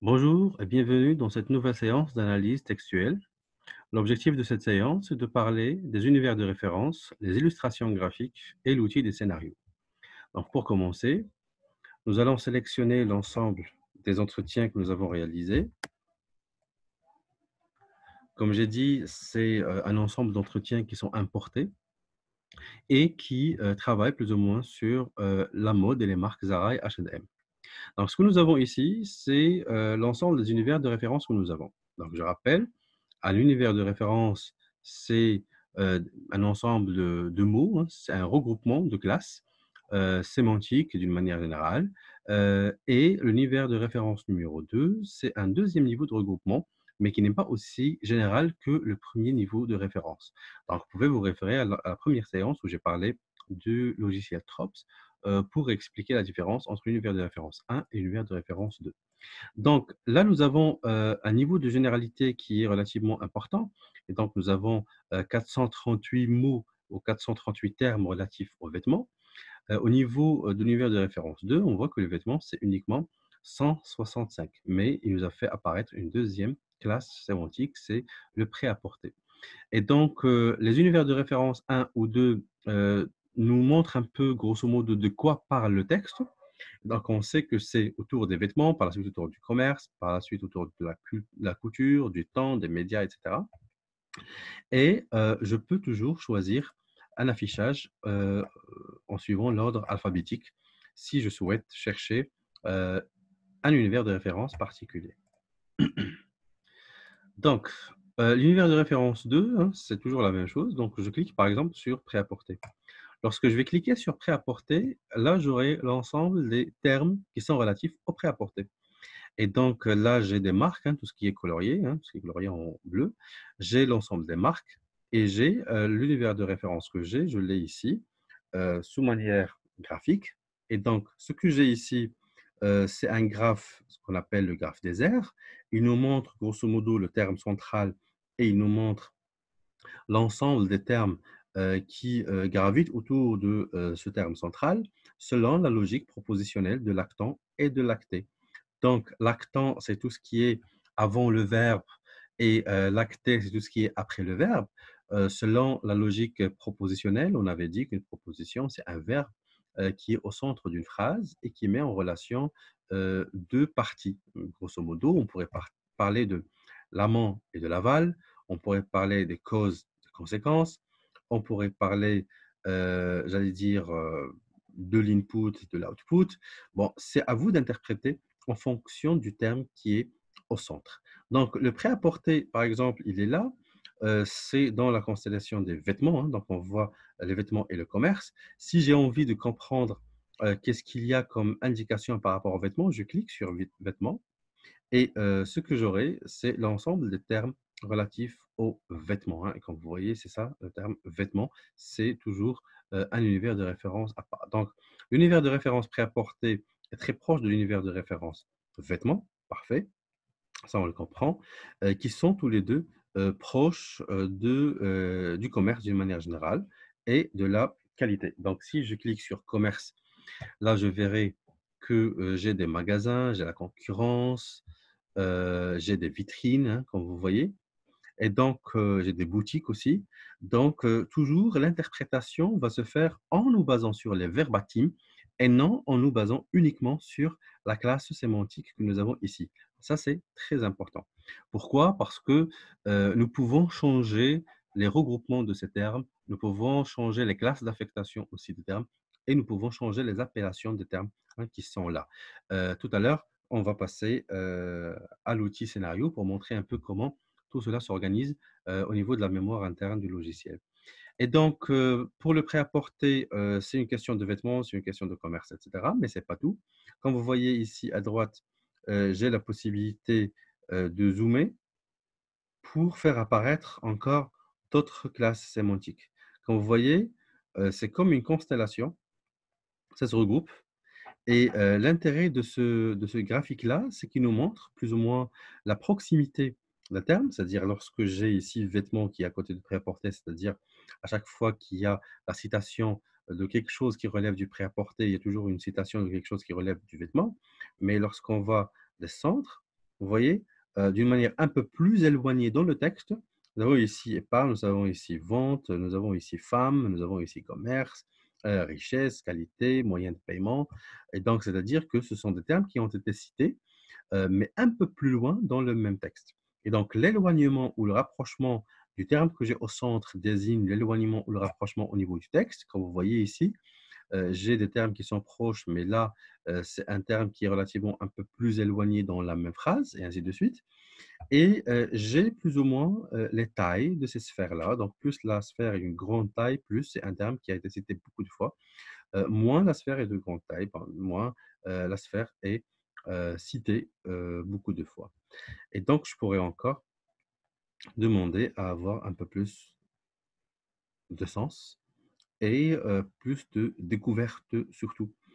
Bonjour et bienvenue dans cette nouvelle séance d'analyse textuelle. L'objectif de cette séance est de parler des univers de référence, les illustrations graphiques et l'outil des scénarios. Donc pour commencer, nous allons sélectionner l'ensemble des entretiens que nous avons réalisés. Comme j'ai dit, c'est un ensemble d'entretiens qui sont importés et qui travaillent plus ou moins sur la mode et les marques Zara et H&M. Donc ce que nous avons ici, c'est l'ensemble des univers de référence que nous avons. Donc je rappelle, un univers de référence, c'est un ensemble de mots, hein, c'est un regroupement de classes sémantiques d'une manière générale. Et l'univers de référence numéro 2, c'est un deuxième niveau de regroupement, mais qui n'est pas aussi général que le premier niveau de référence. Donc, vous pouvez vous référer à la première séance où j'ai parlé du logiciel TROPS pour expliquer la différence entre l'univers de référence 1 et l'univers de référence 2. Donc là, nous avons un niveau de généralité qui est relativement important. Et donc, nous avons 438 mots ou 438 termes relatifs aux vêtements. Au niveau de l'univers de référence 2, on voit que les vêtements, c'est uniquement 165. Mais il nous a fait apparaître une deuxième classe sémantique, c'est le prêt-à-porter. Et donc, les univers de référence 1 ou 2 nous montrent un peu, grosso modo, de quoi parle le texte. Donc, on sait que c'est autour des vêtements, par la suite autour du commerce, par la suite autour de la couture, du temps, des médias, etc. Et je peux toujours choisir un affichage en suivant l'ordre alphabétique si je souhaite chercher euh, un univers de référence particulier. Donc, l'univers de référence 2, hein, c'est toujours la même chose. Donc, je clique par exemple sur Prêt-à-porter. Lorsque je vais cliquer sur Prêt-à-porter, là, j'aurai l'ensemble des termes qui sont relatifs au prêt-à-porter. Et donc là, j'ai des marques, hein, tout ce qui est colorié, hein, tout ce qui est colorié en bleu. J'ai l'ensemble des marques et j'ai l'univers de référence que j'ai, je l'ai ici, sous manière graphique. Et donc, ce que j'ai ici, c'est un graphe, ce qu'on appelle le graphe des airs. Il nous montre grosso modo le terme central et il nous montre l'ensemble des termes qui gravitent autour de ce terme central selon la logique propositionnelle de l'actant et de l'acté. Donc, l'actant, c'est tout ce qui est avant le verbe et l'acté, c'est tout ce qui est après le verbe. Selon la logique propositionnelle, on avait dit qu'une proposition, c'est un verbe qui est au centre d'une phrase et qui met en relation deux parties. Grosso modo, on pourrait parler de l'amont et de l'aval, on pourrait parler des causes, des conséquences, on pourrait parler, j'allais dire, de l'input, de l'output. Bon, c'est à vous d'interpréter en fonction du terme qui est au centre. Donc, le prêt-à-porter, par exemple, il est là. C'est dans la constellation des vêtements. Hein, donc, on voit les vêtements et le commerce. Si j'ai envie de comprendre qu'est-ce qu'il y a comme indication par rapport aux vêtements, je clique sur vêtements et ce que j'aurai, c'est l'ensemble des termes relatifs aux vêtements. Hein. Et comme vous voyez, c'est ça, le terme vêtements, c'est toujours un univers de référence à part. Donc, l'univers de référence prêt-à-porter est très proche de l'univers de référence vêtements, parfait, ça on le comprend, qui sont tous les deux proches du commerce d'une manière générale et de la qualité. Donc, si je clique sur commerce, là, je verrai que j'ai des magasins, j'ai la concurrence, j'ai des vitrines, hein, comme vous voyez, et donc j'ai des boutiques aussi. Donc, toujours, l'interprétation va se faire en nous basant sur les verbatims et non en nous basant uniquement sur la classe sémantique que nous avons ici. Ça, c'est très important. Pourquoi? Parce que nous pouvons changer les regroupements de ces termes, nous pouvons changer les classes d'affectation aussi des termes, et nous pouvons changer les appellations des termes hein, qui sont là. Tout à l'heure, on va passer à l'outil scénario pour montrer un peu comment tout cela s'organise au niveau de la mémoire interne du logiciel. Et donc, pour le prêt-à-porter, c'est une question de vêtements, c'est une question de commerce, etc. Mais ce n'est pas tout. Comme vous voyez ici à droite, j'ai la possibilité de zoomer pour faire apparaître encore d'autres classes sémantiques. Comme vous voyez, c'est comme une constellation, ça se regroupe. Et l'intérêt de ce graphique-là, c'est qu'il nous montre plus ou moins la proximité d'un terme, c'est-à-dire lorsque j'ai ici vêtements qui est à côté de prêt-à-porter, c'est-à-dire à chaque fois qu'il y a la citation de quelque chose qui relève du prêt-à-porter, il y a toujours une citation de quelque chose qui relève du vêtement. Mais lorsqu'on va descendre, vous voyez, d'une manière un peu plus éloignée dans le texte. Nous avons ici épargne, nous avons ici vente, nous avons ici femme, nous avons ici commerce, richesse, qualité, moyen de paiement. Et donc, c'est-à-dire que ce sont des termes qui ont été cités, mais un peu plus loin dans le même texte. Et donc, l'éloignement ou le rapprochement du terme que j'ai au centre désigne l'éloignement ou le rapprochement au niveau du texte. Comme vous voyez ici, j'ai des termes qui sont proches, mais là, c'est un terme qui est relativement un peu plus éloigné dans la même phrase, et ainsi de suite. Et j'ai plus ou moins les tailles de ces sphères-là. Donc, plus la sphère est une grande taille, plus c'est un terme qui a été cité beaucoup de fois. Moins la sphère est de grande taille, moins la sphère est citée beaucoup de fois. Et donc, je pourrais encore demander à avoir un peu plus de sens et plus de découverte surtout.